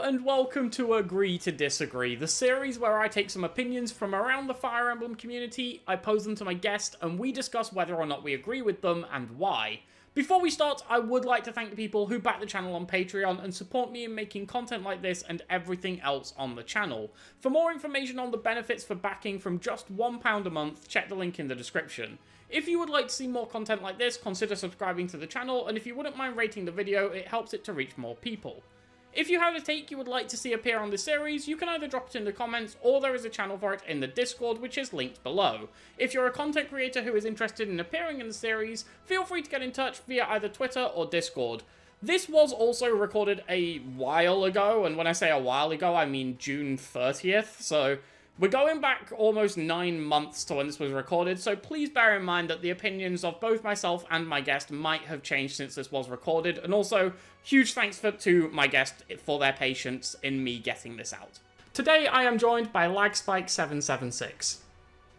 and welcome to Agree to Disagree, the series where I take some opinions from around the Fire Emblem community, I pose them to my guest, and we discuss whether or not we agree with them and why. Before we start, I would like to thank the people who back the channel on Patreon and support me in making content like this and everything else on the channel. For more information on the benefits for backing from just £1 a month, check the link in the description. If you would like to see more content like this, consider subscribing to the channel, and if you wouldn't mind rating the video, it helps it to reach more people. If you have a take you would like to see appear on this series, you can either drop it in the comments, or there is a channel for it in the Discord, which is linked below. If you're a content creator who is interested in appearing in the series, feel free to get in touch via either Twitter or Discord. This was also recorded a while ago, and when I say a while ago, I mean June 30th, so we're going back almost 9 months to when this was recorded, so please bear in mind that the opinions of both myself and my guest might have changed since this was recorded, and also, huge thanks to my guest for their patience in me getting this out. Today I am joined by Lagspike776.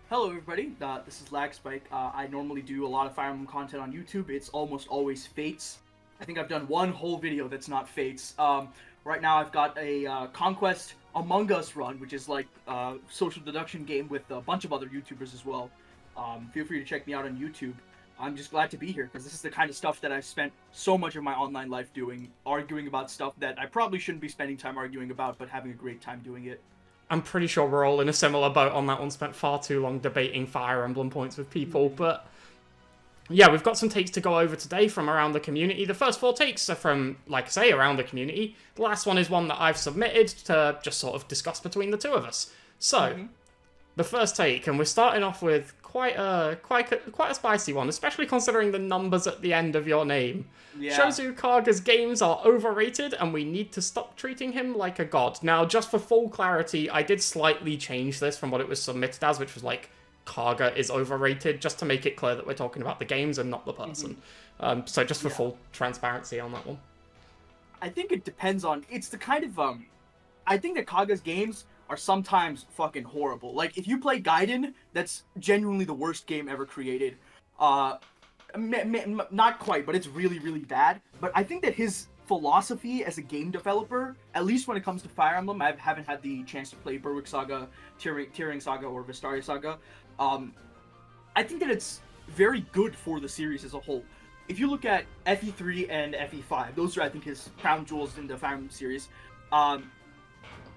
Hello everybody, this is Lagspike. I normally do a lot of Fire Emblem content on YouTube. It's almost always Fates. I think I've done one whole video that's not Fates. Right now I've got a Conquest Among Us run, which is like a social deduction game with a bunch of other YouTubers as well. Feel free to check me out on YouTube. I'm just glad to be here, because this is the kind of stuff that I've spent so much of my online life doing, arguing about stuff that I probably shouldn't be spending time arguing about, but having a great time doing it. I'm pretty sure we're all in a similar boat on that one, spent far too long debating Fire Emblem points with people, but yeah, we've got some takes to go over today from around the community. The first 4 takes are from, like I say, around the community. The last one is one that I've submitted to just sort of discuss between the two of us. So, the first take, and we're starting off with quite a spicy one, especially considering the numbers at the end of your name. Yeah. Shozu Kaga's games are overrated, and we need to stop treating him like a god. Now, just for full clarity, I did slightly change this from what it was submitted as, which was like, Kaga is overrated, just to make it clear that we're talking about the games and not the person. So just for full transparency on that one. I think it depends on, it's the kind of, I think that Kaga's games are sometimes fucking horrible. Like, if you play Gaiden, that's genuinely the worst game ever created. Not quite, but it's really, really bad. But I think that his philosophy as a game developer, at least when it comes to Fire Emblem, I haven't had the chance to play Berwick Saga, Tearing Saga, or Vistari Saga. I think that it's very good for the series as a whole. If you look at FE3 and FE5, those are, I think, his crown jewels in the Fire Emblem series.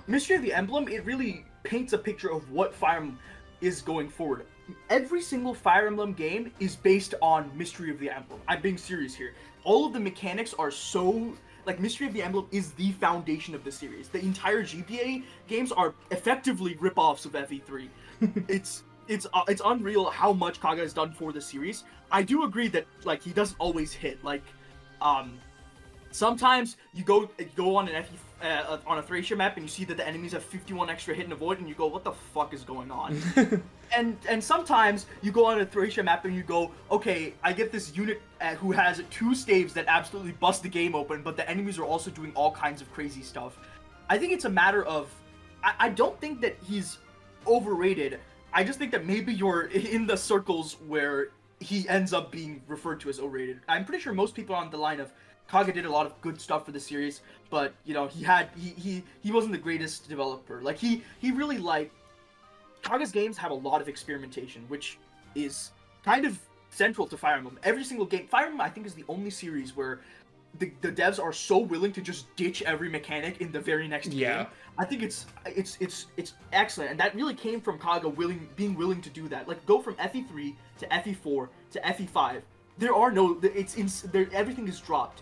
Mystery of the Emblem, it really paints a picture of what Fire Emblem is going forward. Every single Fire Emblem game is based on Mystery of the Emblem. I'm being serious here. All of the mechanics are so, like, Mystery of the Emblem is the foundation of the series. The entire GBA games are effectively rip-offs of FE3. It's unreal how much Kaga has done for the series. I do agree that, like, he doesn't always hit. Like, sometimes you go on an on a Thracia map and you see that the enemies have 51 extra hit and avoid, and you go, what the fuck is going on? and sometimes you go on a Thracia map and you go, okay, I get this unit who has 2 staves that absolutely bust the game open, but the enemies are also doing all kinds of crazy stuff. I think it's a matter of, I don't think that he's overrated. I just think that maybe you're in the circles where he ends up being referred to as overrated. I'm pretty sure most people are on the line of Kaga did a lot of good stuff for the series, but, you know, he wasn't the greatest developer. Like, he really, like, Kaga's games have a lot of experimentation, which is kind of central to Fire Emblem. Every single game, Fire Emblem, I think, is the only series where the devs are so willing to just ditch every mechanic in the very next game. I think it's excellent, and that really came from Kaga being willing to do that. Like, go from FE3 to FE4 to FE5. Everything is dropped.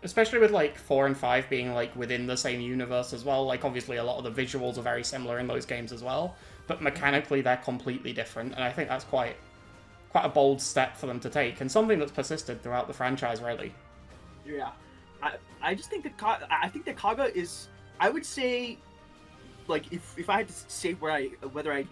Especially with, like, 4 and 5 being, like, within the same universe as well. Like, obviously a lot of the visuals are very similar in those games as well, but mechanically they're completely different, and I think that's quite a bold step for them to take, and something that's persisted throughout the franchise, really. Yeah. I just think that Kaga is, I would say, like, if I had to say whether I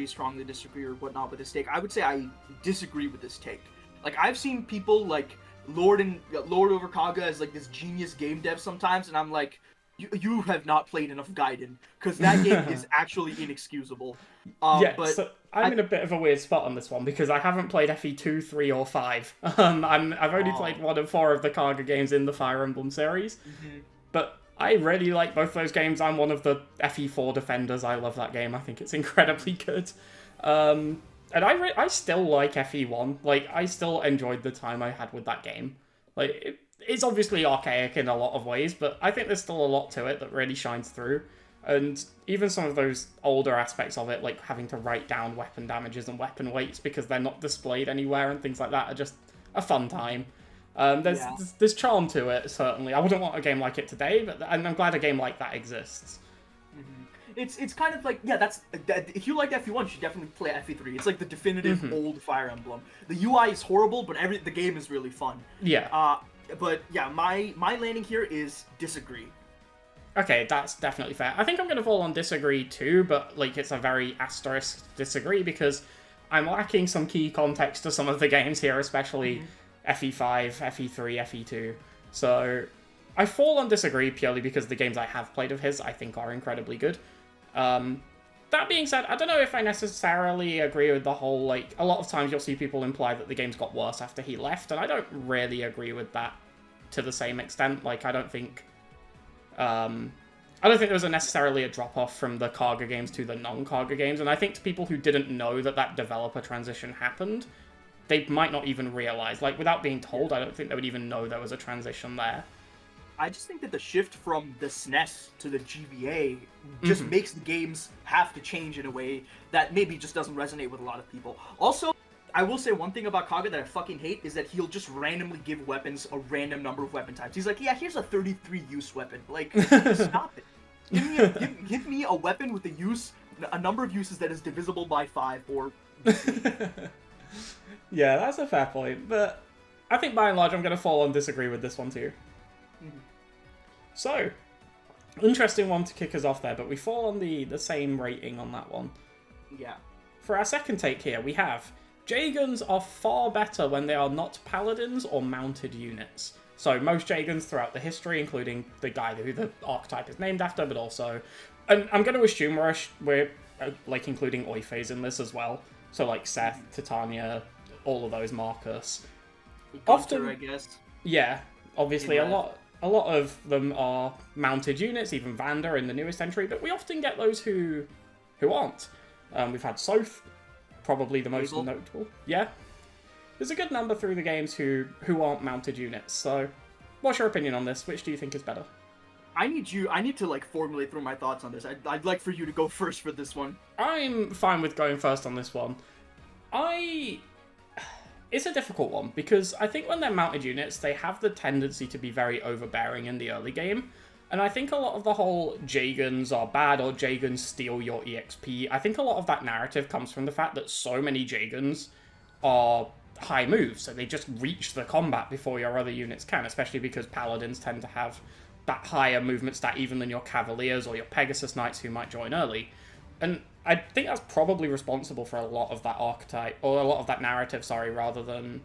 strongly disagree or whatnot with this take, I would say I disagree with this take. Like, I've seen people, like, lord over Kaga as, like, this genius game dev sometimes, and I'm like, you have not played enough Gaiden, because that game is actually inexcusable. So I'm in a bit of a weird spot on this one, because I haven't played FE2, 3, or 5. I've only played 1 and 4 of the Kaga games in the Fire Emblem series, but I really like both those games. I'm one of the FE4 defenders. I love that game. I think it's incredibly good. And I still like FE1. Like, I still enjoyed the time I had with that game. Like, it's obviously archaic in a lot of ways, but I think there's still a lot to it that really shines through. And even some of those older aspects of it, like having to write down weapon damages and weapon weights because they're not displayed anywhere and things like that, are just a fun time. There's charm to it, certainly. I wouldn't want a game like it today, but and I'm glad a game like that exists. It's kind of like, yeah, if you like FE1, you should definitely play FE3. It's like the definitive old Fire Emblem. The UI is horrible, but the game is really fun. Yeah. But yeah, my landing here is disagree. Okay, that's definitely fair. I think I'm going to fall on disagree too, but like it's a very asterisk disagree because I'm lacking some key context to some of the games here, especially FE5, FE3, FE2. So I fall on disagree purely because the games I have played of his I think are incredibly good. That being said, I don't know if I necessarily agree with the whole, like, a lot of times you'll see people imply that the games got worse after he left, and I don't really agree with that to the same extent. Like, I don't think there was necessarily a drop-off from the Kaga games to the non-Kaga games, and I think to people who didn't know that developer transition happened, they might not even realize. Like, without being told, I don't think they would even know there was a transition there. I just think that the shift from the SNES to the GBA just makes the games have to change in a way that maybe just doesn't resonate with a lot of people. Also, I will say one thing about Kaga that I fucking hate is that he'll just randomly give weapons a random number of weapon types. He's like, yeah, here's a 33 use weapon. Like, stop it. Give me a weapon with a number of uses that is divisible by 5 or... Yeah, that's a fair point, but I think by and large I'm going to fall on disagree with this one too. So, interesting one to kick us off there, but we fall on the same rating on that one. Yeah. For our second take here, we have Jagens are far better when they are not paladins or mounted units. So most Jagens throughout the history, including the guy who the archetype is named after, but also... And I'm going to assume we're like, including Oifes in this as well. So, like, Seth, Titania, all of those, Marcus. Often, I guess. Yeah, obviously a lot of them are mounted units, even Vander in the newest entry, but we often get those who aren't. We've had Soth, probably the most notable. Yeah. There's a good number through the games who aren't mounted units, so what's your opinion on this? Which do you think is better? I need to, like, formulate through my thoughts on this. I'd like for you to go first for this one. I'm fine with going first on this one. It's a difficult one, because I think when they're mounted units, they have the tendency to be very overbearing in the early game. And I think a lot of the whole Jagens are bad or Jagens steal your EXP, I think a lot of that narrative comes from the fact that so many Jagens are high moves, so they just reach the combat before your other units can, especially because Paladins tend to have that higher movement stat even than your Cavaliers or your Pegasus Knights who might join early. And I think that's probably responsible for a lot of that archetype, or a lot of that narrative, rather than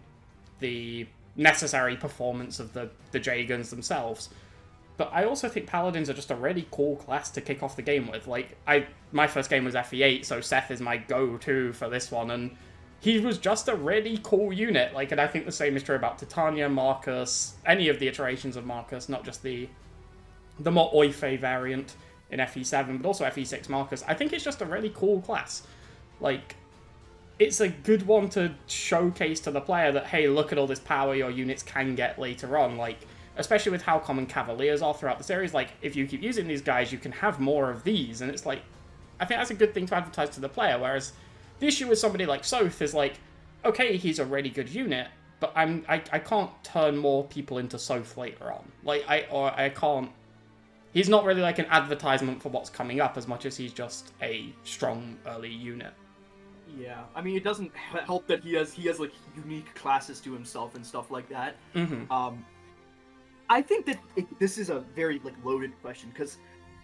the necessary performance of the Jagens themselves. But I also think Paladins are just a really cool class to kick off the game with. Like, my first game was FE8, so Seth is my go-to for this one, and he was just a really cool unit. Like, and I think the same is true about Titania, Marcus, any of the iterations of Marcus, not just the more Oife variant in FE7, but also FE6 Marcus. I think it's just a really cool class. Like, it's a good one to showcase to the player that, hey, look at all this power your units can get later on. Like, especially with how common Cavaliers are throughout the series, like, if you keep using these guys, you can have more of these, and it's like, I think that's a good thing to advertise to the player, whereas the issue with somebody like Soth is like, okay, he's a really good unit, but I can't turn more people into Soth later on. Like, I can't... He's not really like an advertisement for what's coming up as much as he's just a strong early unit. Yeah, I mean, it doesn't help that he has like unique classes to himself and stuff like that. I think that this is a very like loaded question because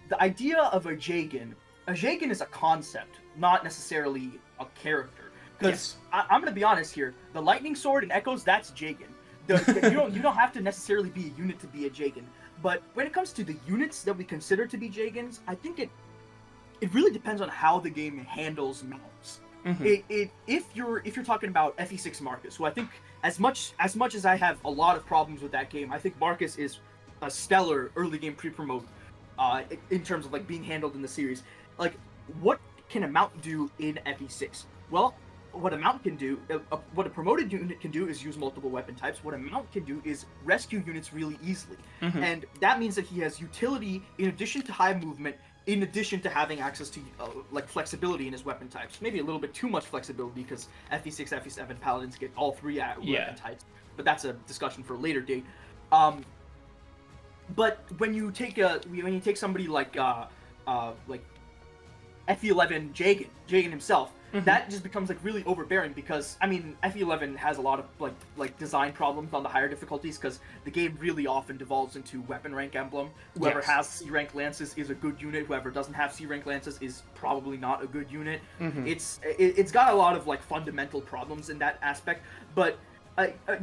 the idea of a Jagen is a concept, not necessarily a character. Because I'm gonna be honest here, the Lightning Sword and Echoes, that's Jagen. You don't have to necessarily be a unit to be a Jagen. But when it comes to the units that we consider to be Jagens, I think it really depends on how the game handles mounts. If you're talking about FE6 Marcus, who I think as much as I have a lot of problems with that game, I think Marcus is a stellar early game pre-promote. in terms of like being handled in the series. Like, what can a mount do in FE6? Well, what a mount can do, what a promoted unit can do is use multiple weapon types. What a mount can do is rescue units really easily. And that means that he has utility in addition to high movement, in addition to having access to like flexibility in his weapon types. Maybe a little bit too much flexibility because FE6, FE7 paladins get all three weapon types. But that's a discussion for a later date. But when you take somebody like FE11 Jagen himself, that just becomes like really overbearing because I mean FE11 has a lot of like design problems on the higher difficulties because the game really often devolves into weapon rank emblem. Whoever has C rank lances is a good unit. Whoever doesn't have C rank lances is probably not a good unit. It's got a lot of like fundamental problems in that aspect. But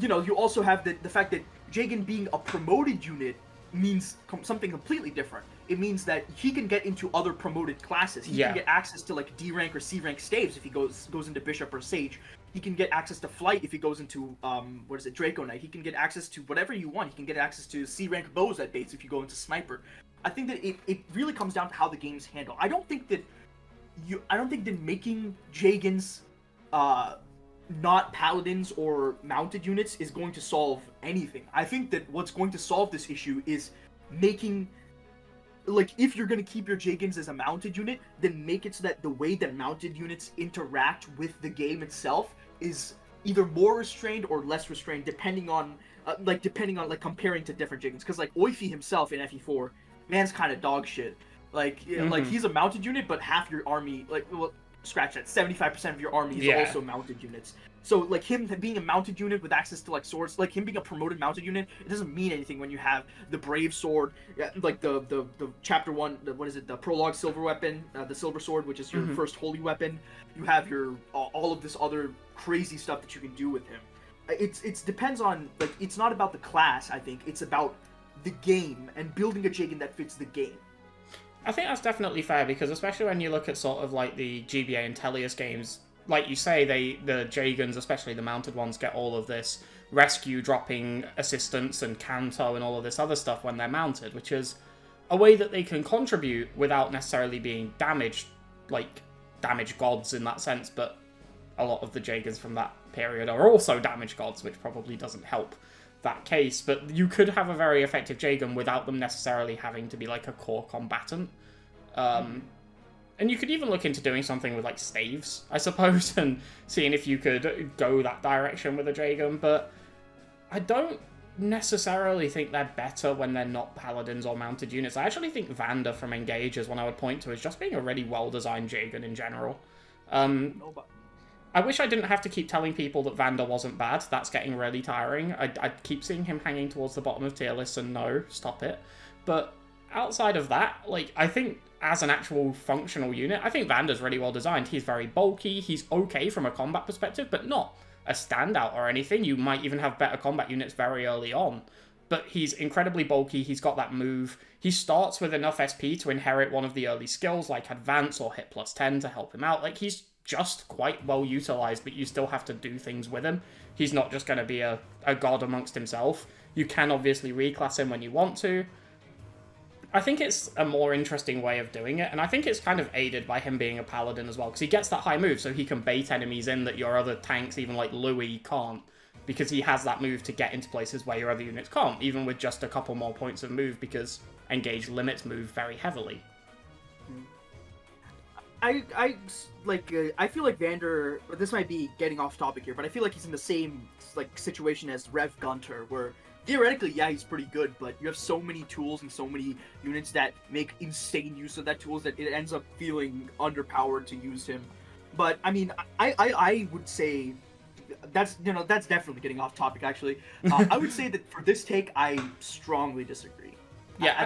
you also have the fact that Jagen being a promoted unit means something completely different. It means that he can get into other promoted classes. He can get access to like D rank or C rank staves if he goes into Bishop or Sage. He can get access to Flight if he goes into Draco Knight. He can get access to whatever you want. He can get access to C rank bows at base if you go into Sniper. I think that it really comes down to how the game's handled. I don't think that making Jagens not paladins or mounted units is going to solve anything. I think that what's going to solve this issue is making, like, if you're going to keep your Jagens as a mounted unit, then make it so that the way that mounted units interact with the game itself is either more restrained or less restrained, depending on comparing to different Jagens. Because like Oifi himself in FE4, man's kind of dog shit. Like like he's a mounted unit, but half your army, scratch that, 75% of your army is also mounted units. So like him being a mounted unit with access to like swords, like him being a promoted mounted unit, it doesn't mean anything when you have the brave sword, like the chapter 1, the prologue silver weapon, the silver sword, which is your first holy weapon. You have your all of this other crazy stuff that you can do with him. It depends on, like, it's not about the class. I think it's about the game and building a Jagen that fits the game. I think that's definitely fair, because especially when you look at sort of like the GBA and Tellius games, like you say, the Jagens, especially the mounted ones, get all of this rescue, dropping assistance and canto and all of this other stuff when they're mounted, which is a way that they can contribute without necessarily being damaged, like damage gods in that sense. But a lot of the Jagens from that period are also damage gods, which probably doesn't help that case. But you could have a very effective Jagen without them necessarily having to be like a core combatant. And you could even look into doing something with like staves, I suppose, and seeing if you could go that direction with a Jagen. But I don't necessarily think they're better when they're not paladins or mounted units. I actually think Vander from Engage is one I would point to as just being a really well-designed Jagen in general. I wish I didn't have to keep telling people that Vander wasn't bad. That's getting really tiring. I keep seeing him hanging towards the bottom of tier lists, and no, stop it. But outside of that, like, I think as an actual functional unit, I think Vander's really well designed. He's very bulky. He's okay from a combat perspective, but not a standout or anything. You might even have better combat units very early on. But he's incredibly bulky. He's got that move. He starts with enough SP to inherit one of the early skills, like Advance or Hit plus 10 to help him out. Like, he's just quite well utilized, but you still have to do things with him. He's not just going to be a god amongst himself. You can obviously reclass him when you want to. I think it's a more interesting way of doing it, and I think it's kind of aided by him being a paladin as well, because he gets that high move, so he can bait enemies in that your other tanks, even like Louis, can't, because he has that move to get into places where your other units can't, even with just a couple more points of move, because Engage limits move very heavily. I feel like Vander, this might be getting off topic here, but I feel like he's in the same like situation as Rev Gunter, where theoretically, yeah, he's pretty good, but you have so many tools and so many units that make insane use of that tools that it ends up feeling underpowered to use him. But I mean, I would say that's definitely getting off topic. Actually, I would say that for this take, I strongly disagree. Yeah, I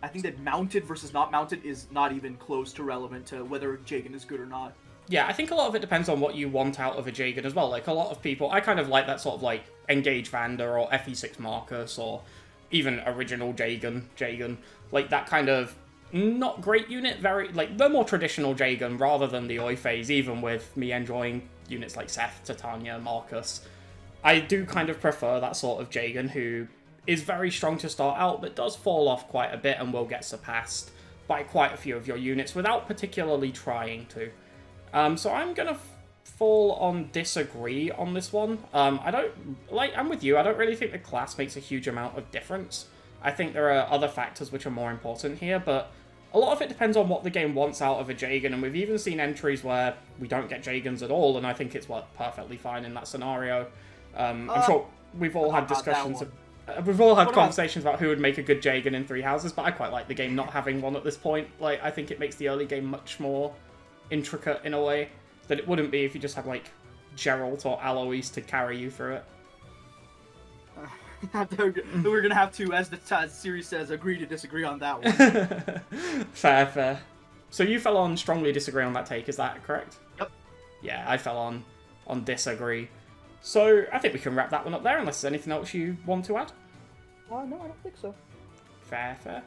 think that mounted versus not mounted is not even close to relevant to whether Jagen is good or not. Yeah, I think a lot of it depends on what you want out of a Jagen as well. Like, a lot of people, I kind of like that sort of, like, Engage Vander or FE6 Marcus or even original Jagen. Like, that kind of not great unit, very, like, the more traditional Jagen rather than the Oi phase, even with me enjoying units like Seth, Titania, Marcus. I do kind of prefer that sort of Jagen who is very strong to start out, but does fall off quite a bit and will get surpassed by quite a few of your units without particularly trying to. So I'm going to fall on disagree on this one. I'm with you, I don't really think the class makes a huge amount of difference. I think there are other factors which are more important here, but a lot of it depends on what the game wants out of a Jagen, and we've even seen entries where we don't get Jagens at all, and I think it's worked perfectly fine in that scenario. I'm sure we've all had discussions. We've all had conversations about who would make a good Jagen in Three Houses, but I quite like the game not having one at this point. Like, I think it makes the early game much more intricate in a way that it wouldn't be if you just had, like, Geralt or Alois to carry you through it. We're gonna have to, as the series says, agree to disagree on that one. Fair. So you fell on strongly disagree on that take, is that correct? Yep. Yeah, I fell on disagree. So I think we can wrap that one up there, unless there's anything else you want to add. No, I don't think so. Fair.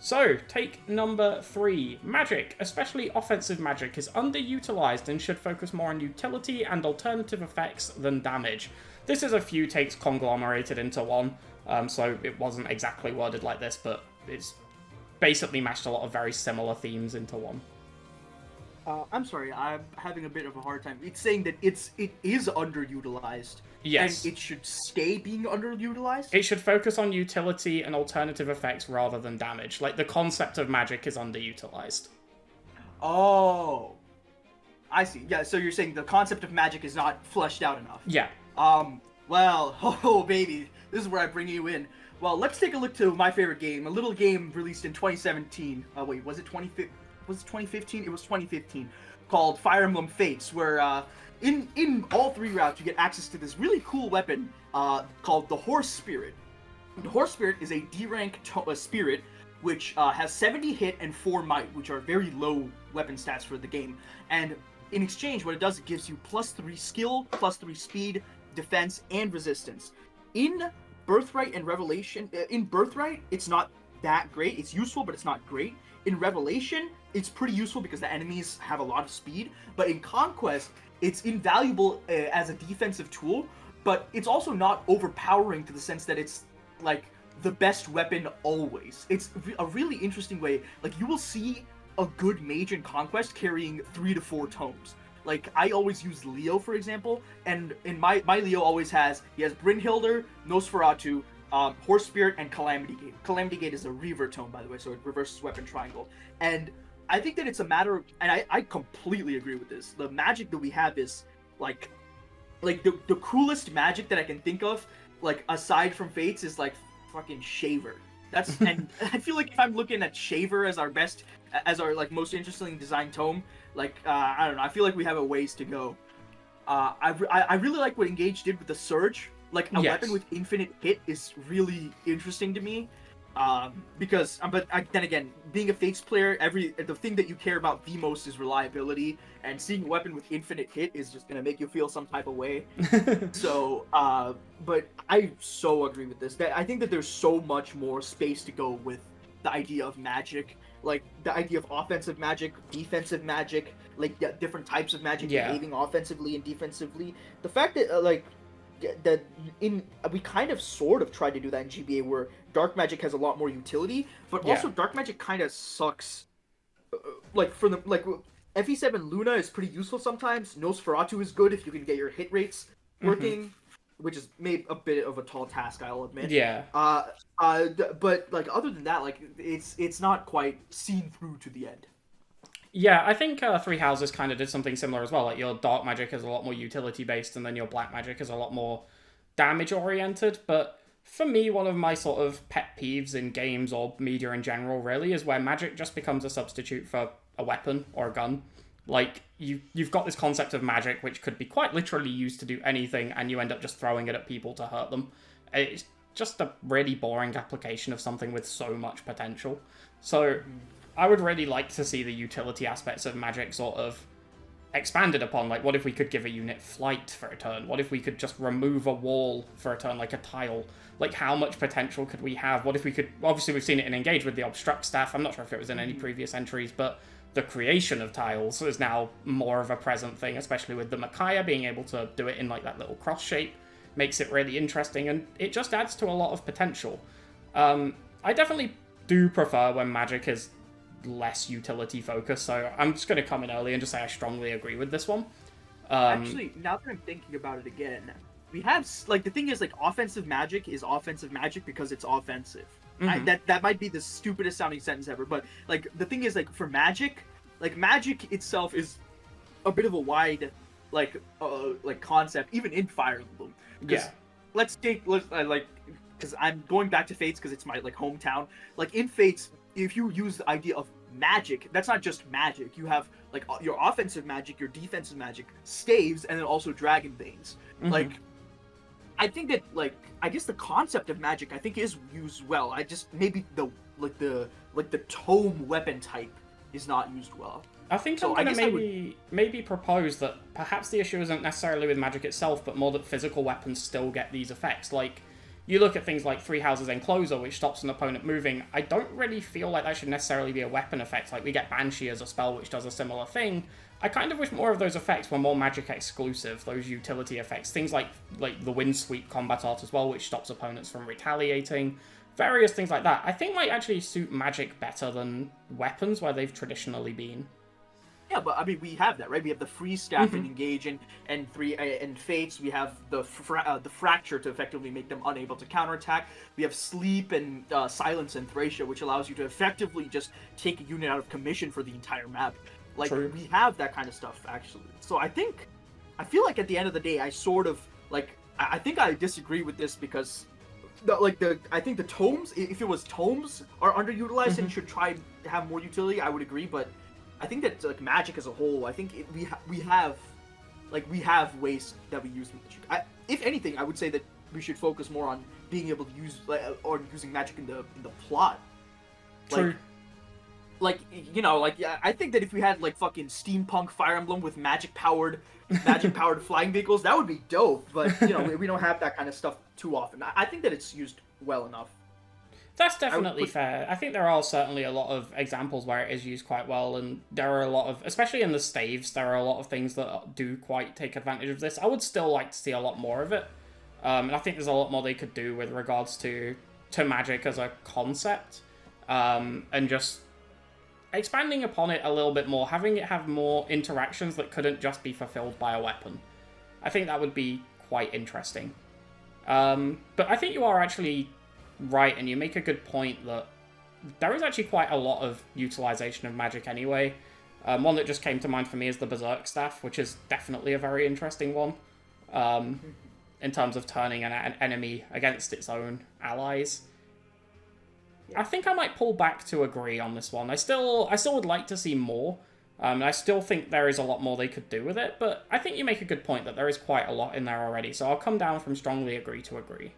So, take number 3. Magic, especially offensive magic, is underutilized and should focus more on utility and alternative effects than damage. This is a few takes conglomerated into one, so it wasn't exactly worded like this, but it's basically mashed a lot of very similar themes into one. I'm sorry, I'm having a bit of a hard time. It's saying that it is underutilized. Yes. And it should stay being underutilized? It should focus on utility and alternative effects rather than damage. Like, the concept of magic is underutilized. Oh. I see. Yeah, so you're saying the concept of magic is not fleshed out enough. Yeah. Well, oh baby, this is where I bring you in. Well, let's take a look to my favorite game, a little game released in 2017. Wait, was it 2015? It was 2015, called Fire Emblem Fates, where in all 3 routes you get access to this really cool weapon called the Horse Spirit. The Horse Spirit is a D-rank spirit which has 70 hit and 4 might, which are very low weapon stats for the game. And in exchange, what it does, it gives you +3 skill, +3 speed, defense, and resistance. In Birthright and Revelation, in Birthright, it's not that great. It's useful, but it's not great. In Revelation, it's pretty useful because the enemies have a lot of speed. But in Conquest, it's invaluable as a defensive tool, but it's also not overpowering to the sense that it's, like, the best weapon always. It's a really interesting way. Like, you will see a good mage in Conquest carrying 3 to 4 tomes. Like, I always use Leo, for example, and in my Leo always has Brynhildr, Nosferatu, Horse Spirit, and Calamity Gate. Calamity Gate is a Reaver tome, by the way, so it reverses weapon triangle. And I think that it's a matter of, and I completely agree with this, the magic that we have is, like the coolest magic that I can think of, like, aside from Fates, is, like, fucking Shaver. That's, and I feel like if I'm looking at Shaver as our best, as our, like, most interesting design tome, like, I don't know, I feel like we have a ways to go. I really like what Engage did with the Surge. Like, a weapon with infinite hit is really interesting to me. Because, then again, being a Fates player, the thing that you care about the most is reliability, and seeing a weapon with infinite hit is just gonna make you feel some type of way. So, but I so agree with this. That I think that there's so much more space to go with the idea of magic. Like, the idea of offensive magic, defensive magic, like, different types of magic behaving offensively and defensively. The fact that, we kind of sort of tried to do that in GBA, where dark magic has a lot more utility, but also dark magic kind of sucks. FE7 Luna is pretty useful sometimes. Nosferatu is good if you can get your hit rates working, which is maybe a bit of a tall task, I'll admit. Yeah. But, like, other than that, like, it's not quite seen through to the end. Yeah, I think Three Houses kind of did something similar as well. Like, your dark magic is a lot more utility-based, and then your black magic is a lot more damage-oriented. But for me, one of my sort of pet peeves in games or media in general, really, is where magic just becomes a substitute for a weapon or a gun. Like, you've got this concept of magic, which could be quite literally used to do anything, and you end up just throwing it at people to hurt them. It's just a really boring application of something with so much potential. So I would really like to see the utility aspects of magic sort of expanded upon. Like, what if we could give a unit flight for a turn? What if we could just remove a wall for a turn, like a tile? Like, how much potential could we have? What if we could... Obviously, we've seen it in Engage with the Obstruct staff. I'm not sure if it was in any previous entries, but the creation of tiles is now more of a present thing, especially with the Micaiah being able to do it in, like, that little cross shape. makes it really interesting, and it just adds to a lot of potential. I definitely do prefer when Magic is less utility focused, so I'm just going to come in early and just say I strongly agree with this one. Actually, now that I'm thinking about it again, we have, like, the thing is, like, offensive Magic is offensive Magic because it's offensive. That might be the stupidest sounding sentence ever, but, like, the thing is, like, for Magic, like, Magic itself is a bit of a wide, like concept, even in Fire Emblem. Yeah. Let's because I'm going back to Fates because it's my, like, hometown. Like, in Fates, if you use the idea of magic, that's not just magic. You have, like, your offensive magic, your defensive magic, staves, and then also dragon veins. Like, I think that, like, I guess the concept of magic, I think, is used well. I just, maybe the tome weapon type is not used well. I think I'm going to maybe propose that perhaps the issue isn't necessarily with magic itself, but more that physical weapons still get these effects. Like, you look at things like Three Houses Enclosure, which stops an opponent moving. I don't really feel like that should necessarily be a weapon effect. Like, we get Banshee as a spell, which does a similar thing. I kind of wish more of those effects were more Magic exclusive, those utility effects. Things like the Wind Sweep combat art as well, which stops opponents from retaliating. Various things like that. I think might actually suit Magic better than weapons, where they've traditionally been. Yeah, but I mean, we have that, right? We have the Freeze Staff and Engage, and Fates. We have the Fracture to effectively make them unable to counterattack. We have Sleep and Silence and Thracia, which allows you to effectively just take a unit out of commission for the entire map. Like, True. We have that kind of stuff, actually. So I feel like at the end of the day, I sort of, like, I think I disagree with this because, I think the tomes, if it was tomes, are underutilized and should try to have more utility, I would agree, but I think that, like, Magic as a whole, I think we have ways that we use Magic. If anything, I would say that we should focus more on being able to use, or using Magic in the plot. True. I think that if we had, like, fucking steampunk Fire Emblem with magic-powered flying vehicles, that would be dope, but, we don't have that kind of stuff too often. I think that it's used well enough. That's definitely fair. I think there are certainly a lot of examples where it is used quite well, and there are a lot of, especially in the staves, there are a lot of things that do quite take advantage of this. I would still like to see a lot more of it, and I think there's a lot more they could do with regards to Magic as a concept, and just expanding upon it a little bit more, having it have more interactions that couldn't just be fulfilled by a weapon. I think that would be quite interesting. But I think you are actually right, and you make a good point that there is actually quite a lot of utilization of Magic anyway. One that just came to mind for me is the Berserk Staff, which is definitely a very interesting one, in terms of turning an enemy against its own allies. I think I might pull back to agree on this one. I still would like to see more. I still think there is a lot more they could do with it, but I think you make a good point that there is quite a lot in there already, so I'll come down from strongly agree to agree.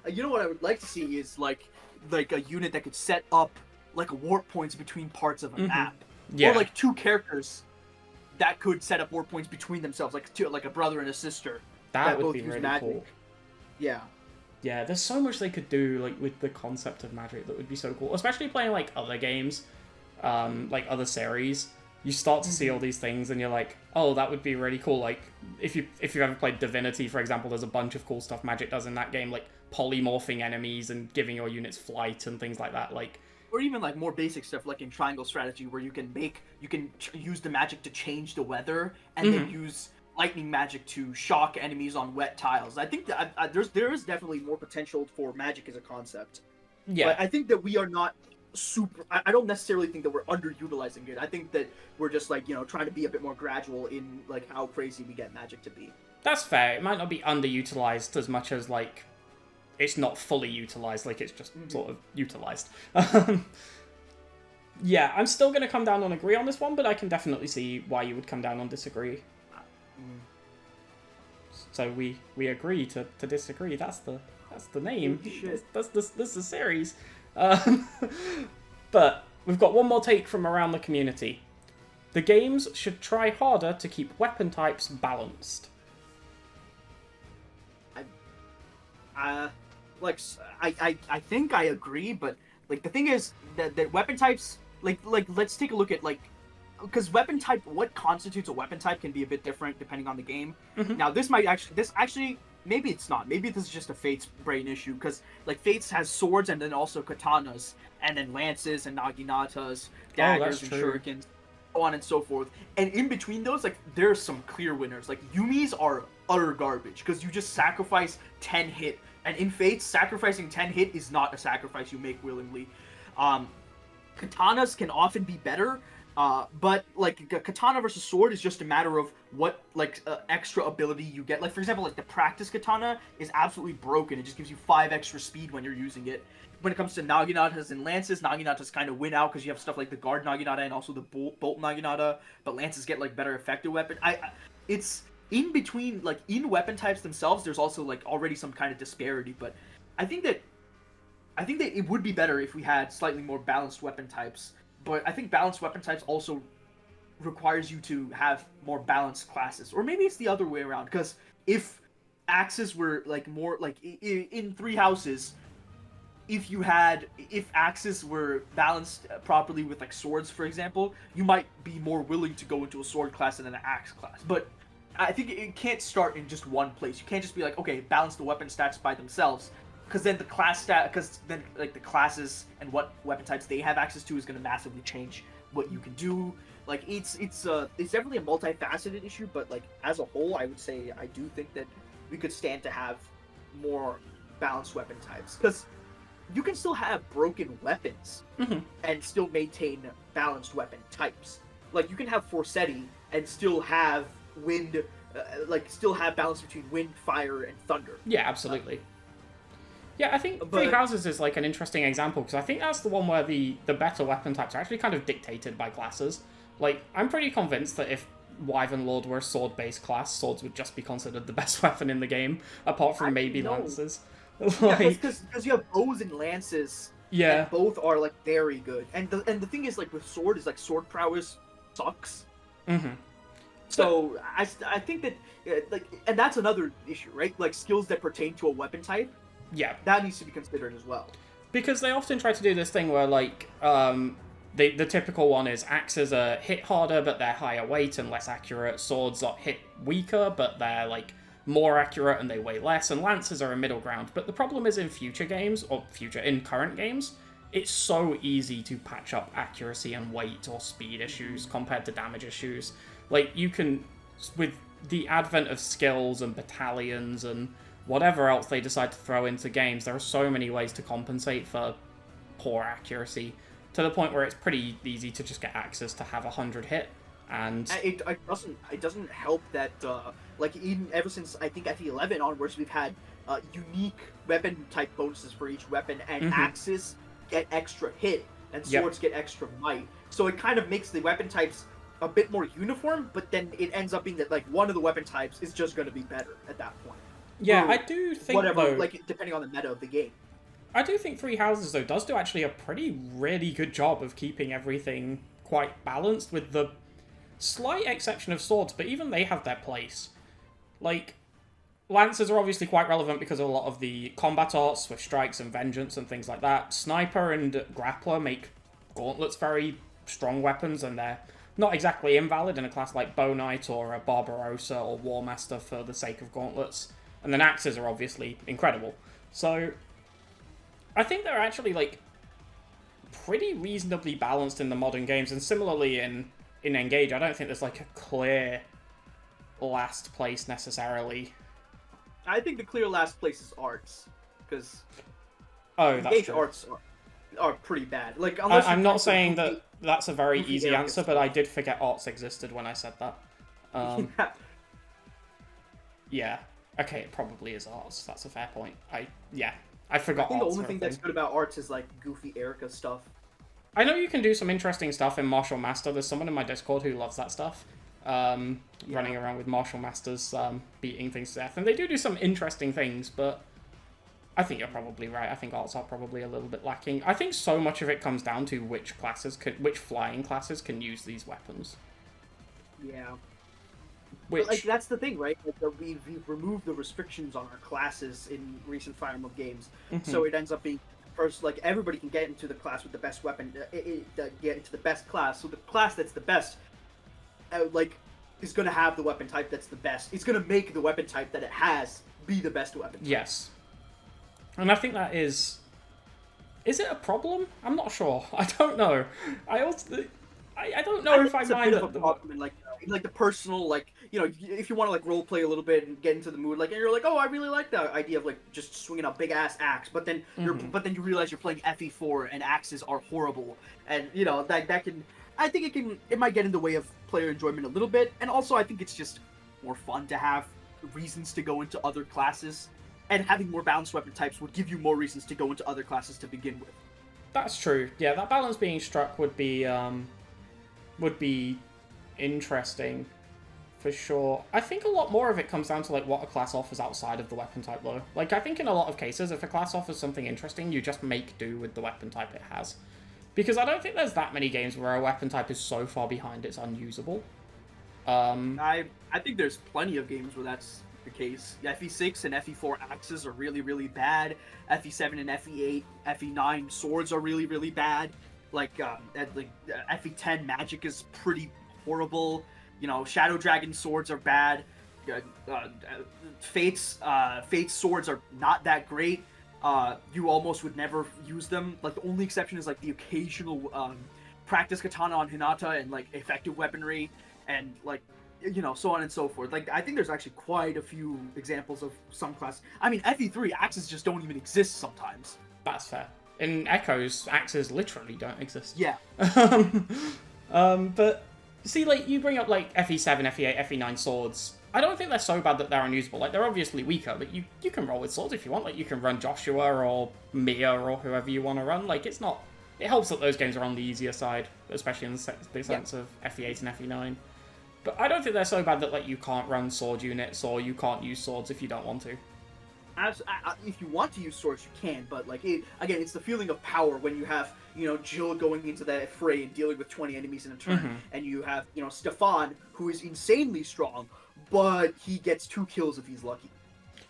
You know what I would like to see is, like a unit that could set up, like, warp points between parts of a map. Yeah. Or, like, two characters that could set up warp points between themselves, like a brother and a sister. That would both be use really magic. cool. Yeah. Yeah, there's so much they could do, like, with the concept of Magic that would be so cool. Especially playing, like, other games, like other series. You start to see all these things and you're like, oh, that would be really cool. Like, if you've ever played Divinity, for example, there's a bunch of cool stuff Magic does in that game, like polymorphing enemies and giving your units flight and things like that. Like, or even, like, more basic stuff, like in Triangle Strategy, where you can use the magic to change the weather, and then use lightning magic to shock enemies on wet tiles. I think that there is definitely more potential for Magic as a concept. Yeah. But I think that we are not super. I don't necessarily think that we're underutilizing it. I think that we're just, like, trying to be a bit more gradual in, like, how crazy we get Magic to be. That's fair. It might not be underutilized as much as, like, it's not fully utilized, like, it's just sort of utilized. Yeah, I'm still going to come down on agree on this one, but I can definitely see why you would come down on disagree. So we agree to disagree. That's the name. That's the series. But we've got one more take from around the community. The games should try harder to keep weapon types balanced. I think I agree, but, like, the thing is that weapon types, like let's take a look at, like, because weapon type, what constitutes a weapon type can be a bit different depending on the game. Now this actually maybe it's not. Maybe this is just a Fates brain issue, because like Fates has swords and then also katanas, and then lances and naginatas, daggers and shurikens, so on and so forth. And in between those, like there's some clear winners. Like Yumi's are utter garbage because you just sacrifice 10 hit, and in Fates, sacrificing 10 hit is not a sacrifice you make willingly. Katanas can often be better. But like katana versus sword is just a matter of what like extra ability you get. Like for example, like the practice katana is absolutely broken. It just gives you 5 extra speed when you're using it. When it comes to naginatas and lances, naginatas kind of win out because you have stuff like the guard naginata and also the bolt naginata. But lances get like better effective weapon. It's in between, like in weapon types themselves. There's also like already some kind of disparity. But I think that it would be better if we had slightly more balanced weapon types. But I think balanced weapon types also requires you to have more balanced classes. Or maybe it's the other way around, because if axes were like more like in Three Houses, if axes were balanced properly with like swords, for example, you might be more willing to go into a sword class than an axe class. But I think it can't start in just one place. You can't just be like, okay, balance the weapon stats by themselves. Because then the classes and what weapon types they have access to is going to massively change what you can do. Like it's definitely a multifaceted issue, but like as a whole, I would say I do think that we could stand to have more balanced weapon types, because you can still have broken weapons and still maintain balanced weapon types. Like you can have Forsetti and still have wind, still have balance between wind, fire, and thunder. Yeah, absolutely. Yeah, I think Three Houses is like an interesting example, because I think that's the one where the better weapon types are actually kind of dictated by classes. Like, I'm pretty convinced that if Wyvern Lord were a sword-based class, swords would just be considered the best weapon in the game, apart from maybe lances. Because you have bows and lances, yeah, and both are like very good. And the thing is, like with sword, is like sword prowess sucks. So I think that and that's another issue, right? Like skills that pertain to a weapon type. Yeah. That needs to be considered as well. Because they often try to do this thing where, like, the typical one is axes are hit harder, but they're higher weight and less accurate. Swords are hit weaker, but they're, like, more accurate and they weigh less. And lances are a middle ground. But the problem is in in current games, it's so easy to patch up accuracy and weight or speed issues compared to damage issues. Like, you can, with the advent of skills and battalions and whatever else they decide to throw into games, there are so many ways to compensate for poor accuracy, to the point where it's pretty easy to just get axes to have 100 hit. And it doesn't help that even ever since I think FE11 onwards, we've had unique weapon type bonuses for each weapon, and axes get extra hit and swords get extra might. So it kind of makes the weapon types a bit more uniform, but then it ends up being that like one of the weapon types is just going to be better at that point. Yeah, I do think, though, like depending on the meta of the game. I do think Three Houses, though, does do actually a really good job of keeping everything quite balanced, with the slight exception of swords, but even they have their place. Like, lances are obviously quite relevant because of a lot of the combat arts, swift strikes and vengeance and things like that. Sniper and grappler make gauntlets very strong weapons, and they're not exactly invalid in a class like Bow Knight or a Barbarossa or War Master for the sake of gauntlets. And then axes are obviously incredible. So I think they're actually, like, pretty reasonably balanced in the modern games. And similarly in Engage, I don't think there's, like, a clear last place necessarily. I think the clear last place is arts, because Engage true. Arts are pretty bad. Like, I'm not saying that that's a very easy answer, but I did forget arts existed when I said that. Yeah. Okay, it probably is arts. That's a fair point. I forgot. I think the only thing that's good about arts is like goofy Erica stuff. I know you can do some interesting stuff in Martial Master. There's someone in my Discord who loves that stuff. Running around with Martial Masters, beating things to death. And they do some interesting things, but I think you're probably right. I think arts are probably a little bit lacking. I think so much of it comes down to which flying classes can use these weapons. Yeah. But, like, that's the thing, right? Like, we've removed the restrictions on our classes in recent Fire Emblem games, so it ends up being first, like, everybody can get into the class with the best weapon, get into the best class. So the class that's the best, is going to have the weapon type that's the best. It's going to make the weapon type that it has be the best weapon. Yes. And I think that is it a problem? I'm not sure. I don't know. I don't know if I mind that the problem in like the personal, like, you know, if you want to like role play a little bit and get into the mood, like, and you're like, oh, I really like the idea of like just swinging a big ass axe, but then you realize you're playing FE4 and axes are horrible, and you know that can, I think it might get in the way of player enjoyment a little bit, and also I think it's just more fun to have reasons to go into other classes, and having more balanced weapon types would give you more reasons to go into other classes to begin with. That's true. Yeah, that balance being struck would be interesting, for sure. I think a lot more of it comes down to like what a class offers outside of the weapon type, though. Like, I think in a lot of cases, if a class offers something interesting, you just make do with the weapon type it has. Because I don't think there's that many games where a weapon type is so far behind it's unusable. I think there's plenty of games where that's the case. FE6 and FE4 axes are really, really bad. FE7 and FE8, FE9 swords are really, really bad. Like FE10 magic is pretty horrible. You know, Shadow Dragon swords are bad. Fate's swords are not that great. You almost would never use them. Like, the only exception is like the occasional practice katana on Hinata and like effective weaponry and like, you know, so on and so forth. Like, I think there's actually quite a few examples of some classes. I mean, FE3 axes just don't even exist sometimes. That's fair. In Echoes, axes literally don't exist. Yeah. But see, like, you bring up like FE7, FE8, FE9 swords. I don't think they're so bad that they're unusable. Like, they're obviously weaker, but you can roll with swords if you want. Like, you can run Joshua or Mia or whoever you want to run. Like, it's not... It helps that those games are on the easier side, especially in the sense of FE8 and FE9. But I don't think they're so bad that, like, you can't run sword units or you can't use swords if you don't want to. If you want to use swords, you can, but like again, it's the feeling of power when you have, you know, Jill going into that fray and dealing with 20 enemies in a turn, and you have, you know, Stefan, who is insanely strong, but he gets 2 kills if he's lucky.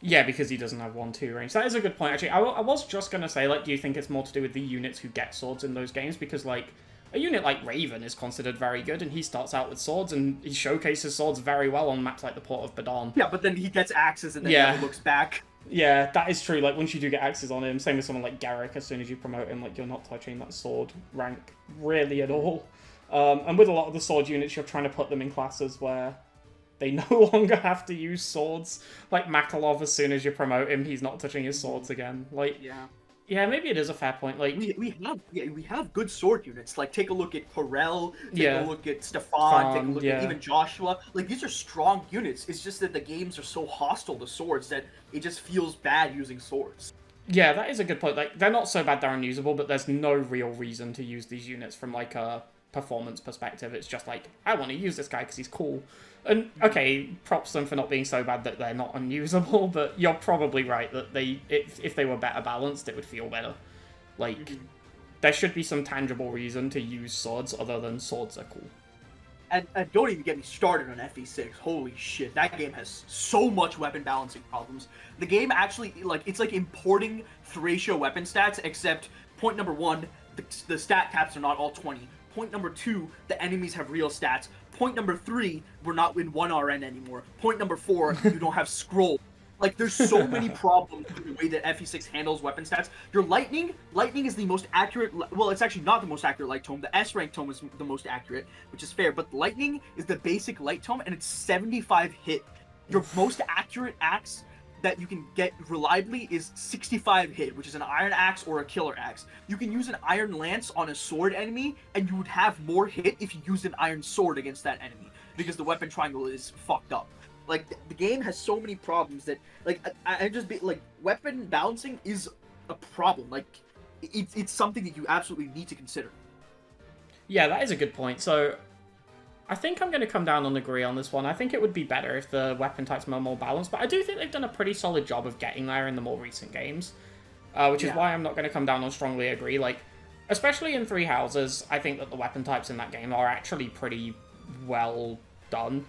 Yeah, because he doesn't have 1-2 range. That is a good point, actually. I was just going to say, like, do you think it's more to do with the units who get swords in those games? Because, like, a unit like Raven is considered very good, and he starts out with swords, and he showcases swords very well on maps like the Port of Badon. Yeah, but then he gets axes, and then never looks back. Yeah, that is true. Like, once you do get axes on him, same with someone like Garrick, as soon as you promote him, like, you're not touching that sword rank really at all. And with a lot of the sword units, you're trying to put them in classes where they no longer have to use swords. Like Makalov, as soon as you promote him, he's not touching his swords again. Like, yeah, maybe it is a fair point. Like, we have good sword units. Like, take a look at Harel, take a look at Stefan, take a look at even Joshua. Like, these are strong units. It's just that the games are so hostile to swords that it just feels bad using swords. Yeah, that is a good point. Like, they're not so bad they're unusable, but there's no real reason to use these units from, like, a performance perspective. It's just like, I want to use this guy because he's cool. And, okay, props them for not being so bad that they're not unusable, but you're probably right that if they were better balanced, it would feel better. Like, there should be some tangible reason to use swords other than swords are cool. And don't even get me started on FE6. Holy shit, that game has so much weapon balancing problems. The game actually, like, it's like importing Thracia weapon stats, except point number 1, the stat caps are not all 20. Point number 2, the enemies have real stats. Point number 3, we're not in 1RN anymore. Point number 4, you don't have scroll. Like, there's so many problems with the way that FE6 handles weapon stats. Your lightning is the most accurate, well, it's actually not the most accurate light tome. The S-rank tome is the most accurate, which is fair, but lightning is the basic light tome, and it's 75 hit. Your most accurate axe that you can get reliably is 65 hit, which is an iron axe or a killer axe. You can use an iron lance on a sword enemy, and you would have more hit if you used an iron sword against that enemy, because the weapon triangle is fucked up. Like, the game has so many problems that, like, weapon balancing is a problem. Like, it's something that you absolutely need to consider. Yeah, that is a good point. So, I think I'm going to come down and agree on this one. I think it would be better if the weapon types were more balanced, but I do think they've done a pretty solid job of getting there in the more recent games, which is why I'm not going to come down and strongly agree. Like, especially in Three Houses, I think that the weapon types in that game are actually pretty well done.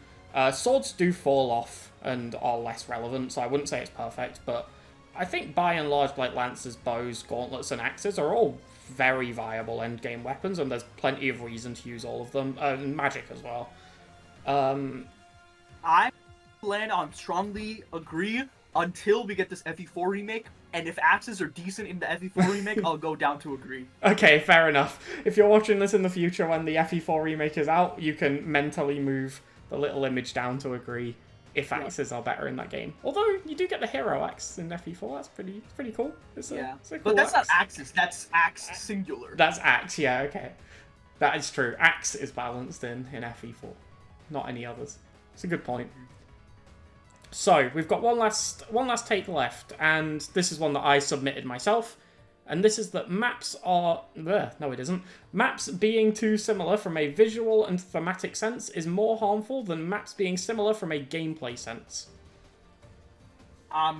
Swords do fall off and are less relevant, so I wouldn't say it's perfect, but I think by and large, like, lances, bows, gauntlets, and axes are all very viable endgame weapons, and there's plenty of reason to use all of them, and magic as well. I plan on strongly agree, until we get this FE4 remake, and if axes are decent in the FE4 remake, I'll go down to agree. Okay, fair enough. If you're watching this in the future when the FE4 remake is out, you can mentally move the little image down to agree if axes are better in that game. Although, you do get the hero axe in FE4, that's pretty cool. It's a cool but that's axe. not axes, that's axe singular. That's axe, yeah, okay. That is true. Axe is balanced in FE4, not any others. It's a good point. So, we've got one last take left, and this is one that I submitted myself, and this is that maps are... no, it isn't. Maps being too similar from a visual and thematic sense is more harmful than maps being similar from a gameplay sense. I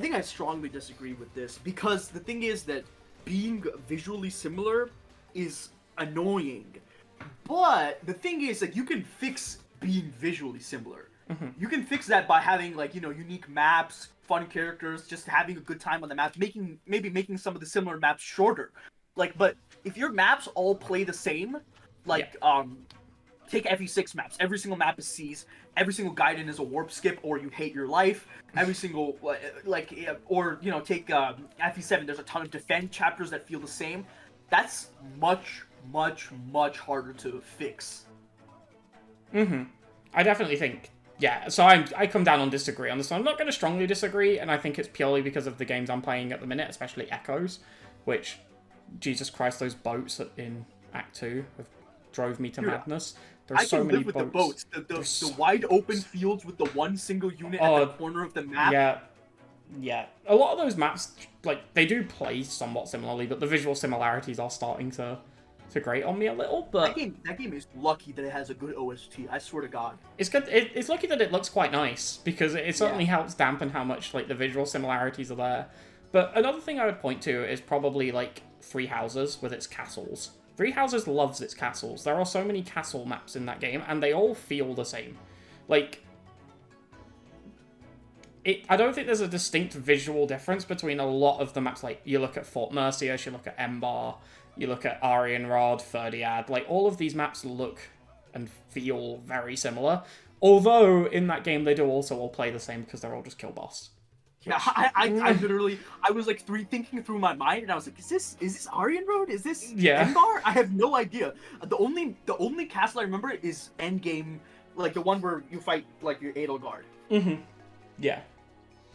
think I strongly disagree with this, because the thing is that being visually similar is annoying. But the thing is, like, you can fix being visually similar. You can fix that by having, like, you know, unique maps, fun characters, just having a good time on the maps, maybe making some of the similar maps shorter. Like, but if your maps all play the same, like, take FE6 maps. Every single map is C's. Every single guidon is a warp skip, or you hate your life. Every single, or, you know, take FE7. There's a ton of defend chapters that feel the same. That's much harder to fix. I definitely think, yeah, so I come down on disagree on this one. I'm not going to strongly disagree, and I think it's purely because of the games I'm playing at the minute, especially Echoes, which, Jesus Christ, those boats in Act 2 have drove me to madness. There's so many boats. I can live with the boats. The wide open fields with the one single unit at the corner of the map. Yeah. A lot of those maps, like, they do play somewhat similarly, but the visual similarities are starting to grate on me a little. But that game is lucky that it has a good OST. I swear to God. It's good. It's lucky that it looks quite nice, because it certainly helps dampen how much, like, the visual similarities are there. But another thing I would point to is probably, like, Three Houses with its castles. Three Houses loves its castles. There are so many castle maps in that game, and they all feel the same. Like, I don't think there's a distinct visual difference between a lot of the maps. Like, you look at Fort Mercius, you look at Embar, you look at Arianrod, Ferdiad. Like, all of these maps look and feel very similar. Although, in that game, they do also all play the same because they're all just kill boss. Yeah, I literally, I was like thinking through my mind, and I was like, is this Arianrod? Is this Embar? I have no idea. The only castle I remember is Endgame, like the one where you fight like your Edelgard. Yeah.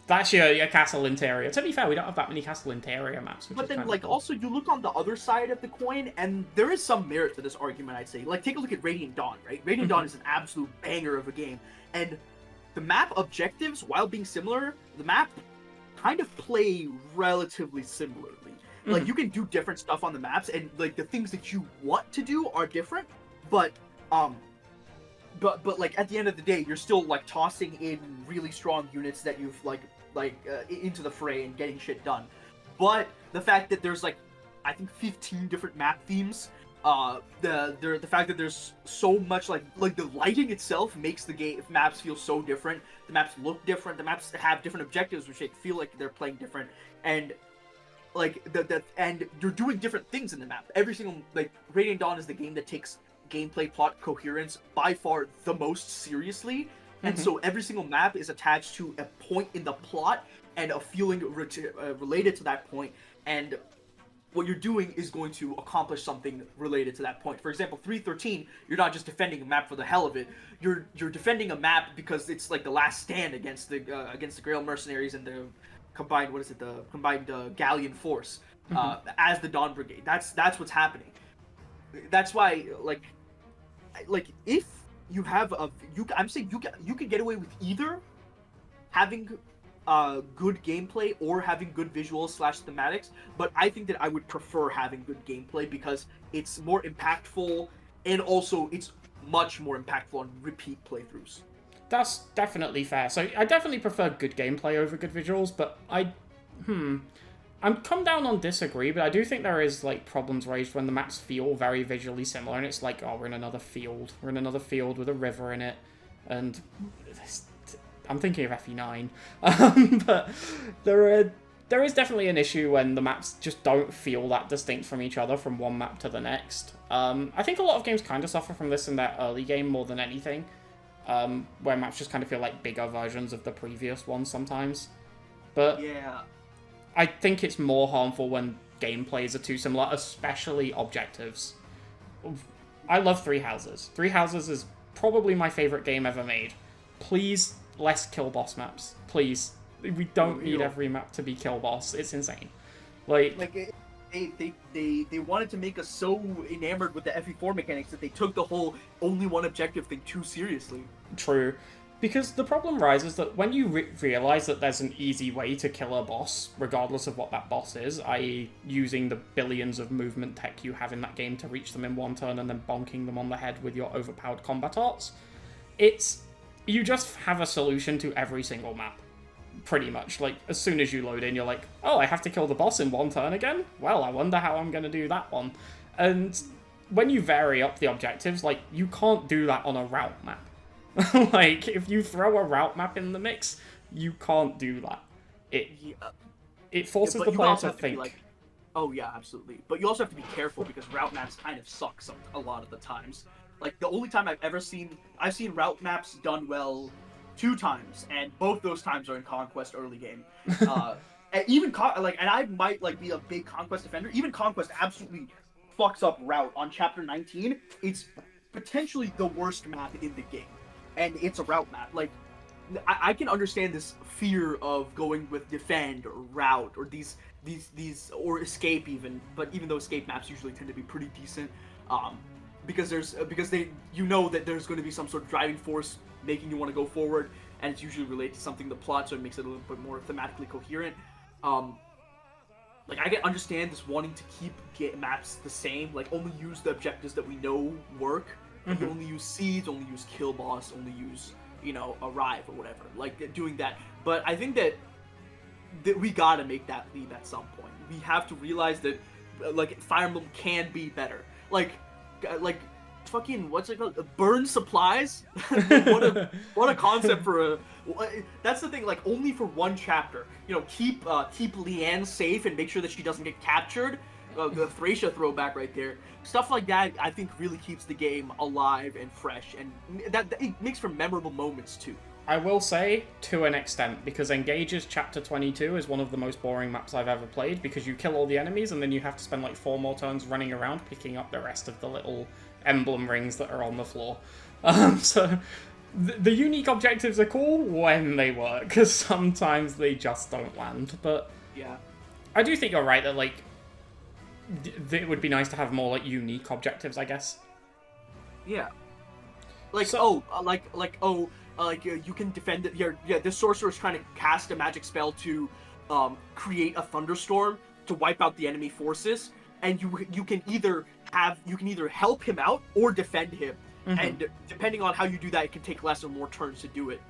That's your castle interior. To be fair, we don't have that many castle interior maps. But then, like, cool. Also, you look on the other side of the coin, and there is some merit to this argument, I'd say. Like, take a look at Radiant Dawn, right? Radiant Dawn is an absolute banger of a game. And the map objectives, while being similar, the map kind of play relatively similarly. Like, you can do different stuff on the maps, and, like, the things that you want to do are different, but like, at the end of the day, you're still, like, tossing in really strong units that you've, into the fray and getting shit done. But the fact that there's, like, I think 15 different map themes, the fact that there's so much, like the lighting itself makes the maps feel so different. The maps look different. The maps have different objectives, which make feel like they're playing different. And, like, and you're doing different things in the map. Every single, like, Radiant Dawn is the game that takes gameplay plot coherence by far the most seriously, and so every single map is attached to a point in the plot and a feeling related to that point, and what you're doing is going to accomplish something related to that point. For example, 313, you're not just defending a map for the hell of it. You're defending a map because it's like the last stand against the Grail mercenaries and the combined Galleon force as the Dawn Brigade. That's what's happening. That's why, like if you have I'm saying you can get away with either having good gameplay or having good visuals / thematics, but I think that I would prefer having good gameplay because it's more impactful, and also it's much more impactful on repeat playthroughs. That's definitely fair. So I definitely prefer good gameplay over good visuals, but I'm come down on disagree, but I do think there is, like, problems raised when the maps feel very visually similar, and it's like, oh, we're in another field. We're in another field with a river in it, and I'm thinking of FE9. But there is definitely an issue when the maps just don't feel that distinct from each other from one map to the next. I think a lot of games kind of suffer from this in their early game more than anything. where maps just kind of feel like bigger versions of the previous ones sometimes. But Yeah. I think it's more harmful when gameplays are too similar, especially objectives. I love Three Houses. Three Houses is probably my favorite game ever made. Please, less kill boss maps. Please. We don't need every map to be kill boss. It's insane. They wanted to make us so enamored with the FE4 mechanics that they took the whole only one objective thing too seriously. True. Because the problem rises that when you realize that there's an easy way to kill a boss, regardless of what that boss is, i.e. using the billions of movement tech you have in that game to reach them in one turn and then bonking them on the head with your overpowered combat arts, you just have a solution to every single map. Pretty much. Like, as soon as you load in, you're like, oh, I have to kill the boss in one turn again? Well, I wonder how I'm going to do that one. And when you vary up the objectives, like, you can't do that on a route map. Like, if you throw a route map in the mix, you can't do that. It forces the player to think. Oh yeah, absolutely. But you also have to be careful because route maps kind of suck a lot of the times. Like, the only time I've seen route maps done well 2 times, and both those times are in Conquest early game. And even and I might be a big Conquest defender. Even Conquest absolutely fucks up route on Chapter 19. It's potentially the worst map in the game, and it's a route map. Like, I can understand this fear of going with defend or route or these or escape even, but even though escape maps usually tend to be pretty decent, because you know that there's going to be some sort of driving force making you want to go forward, and it's usually related to something in the plot, so it makes it a little bit more thematically coherent. Like, I can understand this wanting to keep maps the same, like only use the objectives that we know work, like only use seeds, only use kill boss, only use, arrive or whatever, like doing that. But I think that we gotta make that leap at some point. We have to realize that, like, Fire Emblem can be better. Like fucking, what's it called? Burn supplies? what a concept for a... That's the thing, like, only for one chapter. Keep Leanne safe and make sure that she doesn't get captured. The Thracia throwback right there. Stuff like that, I think, really keeps the game alive and fresh, and that it makes for memorable moments, too. I will say, to an extent, because Engage's Chapter 22 is one of the most boring maps I've ever played, because you kill all the enemies, and then you have to spend, like, 4 more turns running around picking up the rest of the little emblem rings that are on the floor. So, the unique objectives are cool when they work, because sometimes they just don't land, but... Yeah. I do think you're right that, like, it would be nice to have more, like, unique objectives, I guess. Yeah. You can defend it. This sorcerer's trying to cast a magic spell to create a thunderstorm to wipe out the enemy forces, and you can either help him out or defend him, and depending on how you do that, it can take less or more turns to do it.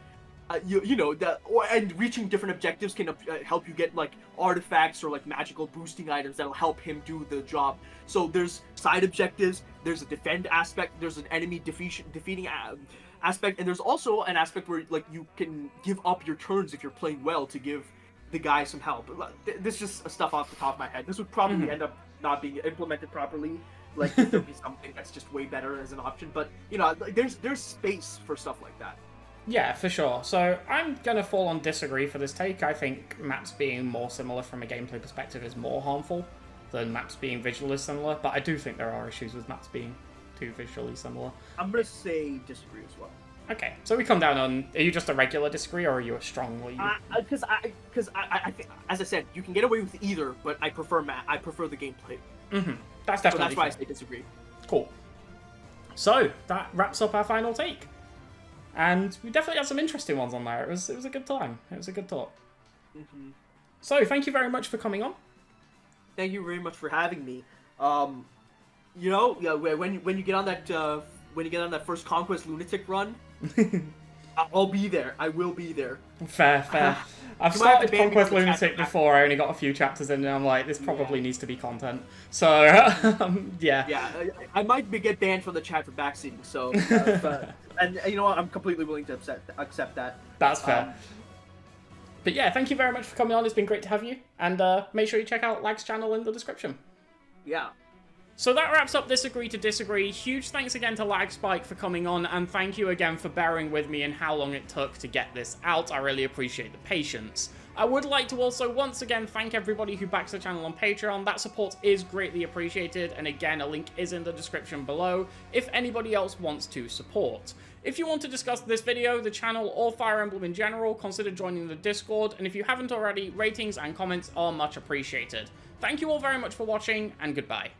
And reaching different objectives can help you get, like, artifacts or, like, magical boosting items that'll help him do the job. So there's side objectives, there's a defend aspect, there's an enemy defeating aspect, and there's also an aspect where, like, you can give up your turns if you're playing well to give the guy some help. This is just stuff off the top of my head. This would probably end up not being implemented properly. Like, there'll be something that's just way better as an option, but there's space for stuff like that. Yeah, for sure. So I'm gonna fall on disagree for this take. I think maps being more similar from a gameplay perspective is more harmful than maps being visually similar, but I do think there are issues with maps being too visually similar. I'm gonna say disagree as well. Okay, so we come down on, are you just a regular disagree, or are you a strongly... Because I think, as I said, you can get away with either, but I prefer the gameplay. That's definitely So that's why I fair. say disagree. Cool. So, that wraps up our final take. And we definitely had some interesting ones on there. It was a good time. It was a good talk. So, thank you very much for coming on. Thank you very much for having me. When you get on that first Conquest Lunatic run, I'll be there. I will be there. Fair. I've started Conquest Lunatic before. I only got a few chapters in, and I'm like, this probably needs to be content. So, yeah. Yeah, I might get banned from the chat for backseating. So, and you know what? I'm completely willing to accept that. That's fair. But yeah, thank you very much for coming on. It's been great to have you. And make sure you check out Lag's channel in the description. Yeah. So that wraps up this Agree to Disagree. Huge thanks again to Lagspike for coming on, and thank you again for bearing with me and how long it took to get this out. I really appreciate the patience. I would like to also once again thank everybody who backs the channel on Patreon. That support is greatly appreciated, and again, a link is in the description below if anybody else wants to support. If you want to discuss this video, the channel, or Fire Emblem in general, consider joining the Discord, and if you haven't already, ratings and comments are much appreciated. Thank you all very much for watching, and goodbye.